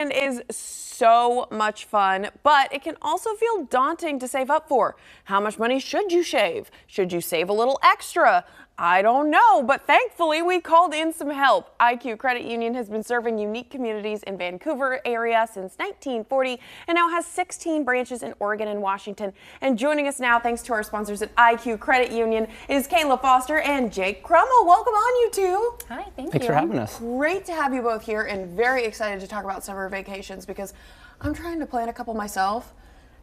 Is so much fun, but it can also feel daunting to save up for. How much money should you save? Should you save a little extra? I don't know, but thankfully we called in some help. IQ Credit Union has been serving unique communities in Vancouver area since 1940 and now has 16 branches in Oregon and Washington. And joining us now, thanks to our sponsors at IQ Credit Union, is Kayla Foster and Jake Crummell. Welcome on, you two. Hi, Thanks for having us. Great to have you both here and very excited to talk about summer vacations because I'm trying to plan a couple myself.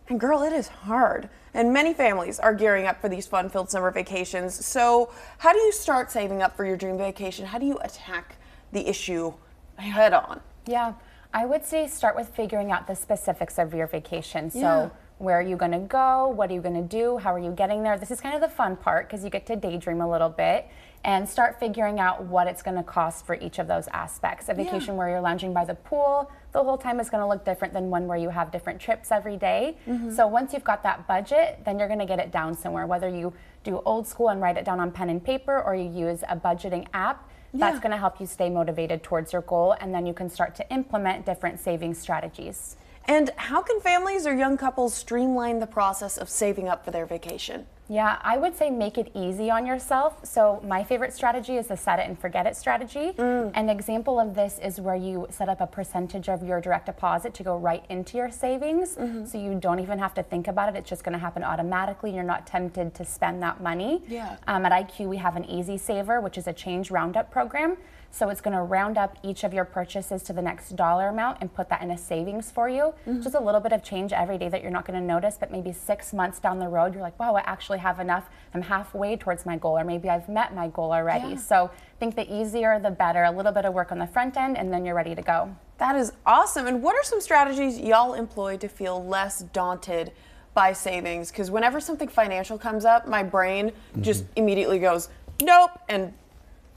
And girl, it is hard. And many families are gearing up for these fun-filled summer vacations. So how do you start saving up for your dream vacation? How do you attack the issue head on? Yeah, I would say start with figuring out the specifics of your vacation. So where are you going to go? What are you going to do? How are you getting there? This is kind of the fun part because you get to daydream a little bit and start figuring out what it's going to cost for each of those aspects. A vacation where you're lounging by the pool the whole time is going to look different than one where you have different trips every day. So once you've got that budget, then you're going to get it down somewhere. Whether you do old school and write it down on pen and paper or you use a budgeting app, that's going to help you stay motivated towards your goal, and then you can start to implement different saving strategies. And how can families or young couples streamline the process of saving up for their vacation? Yeah, I would say make it easy on yourself. So my favorite strategy is the set it and forget it strategy. An example of this is where you set up a percentage of your direct deposit to go right into your savings. So you don't even have to think about it. It's just going to happen automatically. You're not tempted to spend that money. At IQ, we have an Easy Saver, which is a change roundup program. So it's going to round up each of your purchases to the next dollar amount and put that in a savings for you. Just a little bit of change every day that you're not going to notice, but maybe 6 months down the road, you're like, wow, I actually have enough. I'm halfway towards my goal, or maybe I've met my goal already. So I think the easier, the better. A little bit of work on the front end, and then you're ready to go. That is awesome. And what are some strategies y'all employ to feel less daunted by savings? Because whenever something financial comes up, my brain just immediately goes, nope, and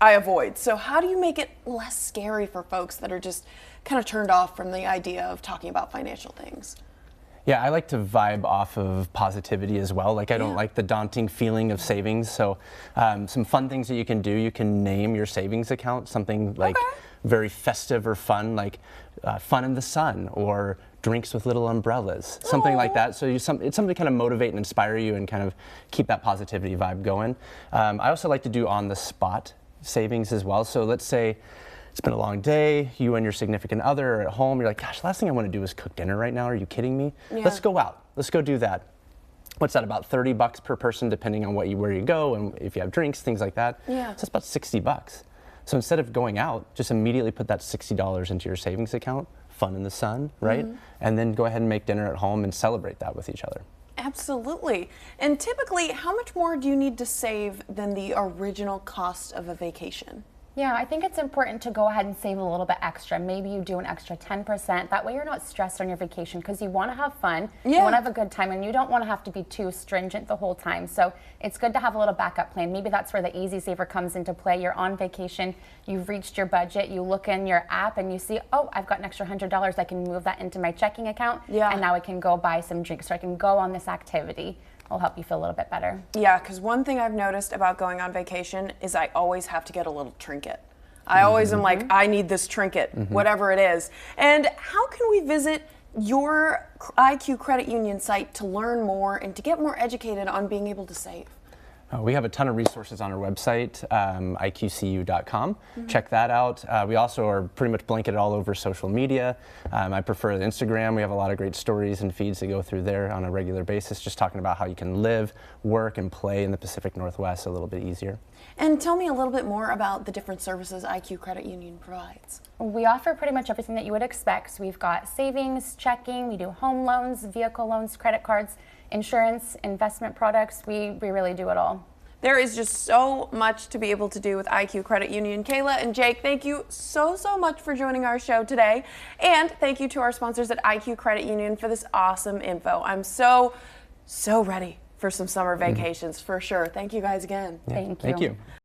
I avoid. So how do you make it less scary for folks that are just kind of turned off from the idea of talking about financial things? Yeah, I like to vibe off of positivity as well. Like I don't like the daunting feeling of savings. So some fun things that you can do, you can name your savings account something like very festive or fun, like fun in the sun or drinks with little umbrellas, something like that. So it's something to kind of motivate and inspire you and kind of keep that positivity vibe going. I also like to do on the spot savings as well. So let's say it's been a long day, you and your significant other are at home, you're like, gosh, last thing I want to do is cook dinner right now. Are you kidding me? Let's go out. Let's go do that. What's that, about 30 bucks per person, depending on where you go and if you have drinks, things like that. So it's about 60 bucks. So instead of going out, just immediately put that $60 into your savings account, fun in the sun, right? And then go ahead and make dinner at home and celebrate that with each other. Absolutely. And typically, how much more do you need to save than the original cost of a vacation? Yeah, I think it's important to go ahead and save a little bit extra. Maybe you do an extra 10%. That way you're not stressed on your vacation because you want to have fun, you want to have a good time, and you don't want to have to be too stringent the whole time. So it's good to have a little backup plan. Maybe that's where the Easy Saver comes into play. You're on vacation, you've reached your budget, you look in your app and you see, oh, I've got an extra $100. I can move that into my checking account, and now I can go buy some drinks, or I can go on this activity. Will help you feel a little bit better. Yeah, because one thing I've noticed about going on vacation is I always have to get a little trinket. I always am like, I need this trinket, whatever it is. And how can we visit your IQ Credit Union site to learn more and to get more educated on being able to save? We have a ton of resources on our website, iqcu.com. Check that out. We also are pretty much blanketed all over social media. I prefer Instagram. We have a lot of great stories and feeds that go through there on a regular basis, just talking about how you can live, work, and play in the Pacific Northwest a little bit easier. And tell me a little bit more about the different services IQ Credit Union provides. We offer pretty much everything that you would expect. So we've got savings, checking, we do home loans, vehicle loans, credit cards, insurance, investment products. We really do it all. There is just so much to be able to do with IQ Credit Union. Kayla and Jake, thank you so much for joining our show today. And thank you to our sponsors at IQ Credit Union for this awesome info. I'm so ready for some summer vacations for sure. Thank you guys again. Thank you.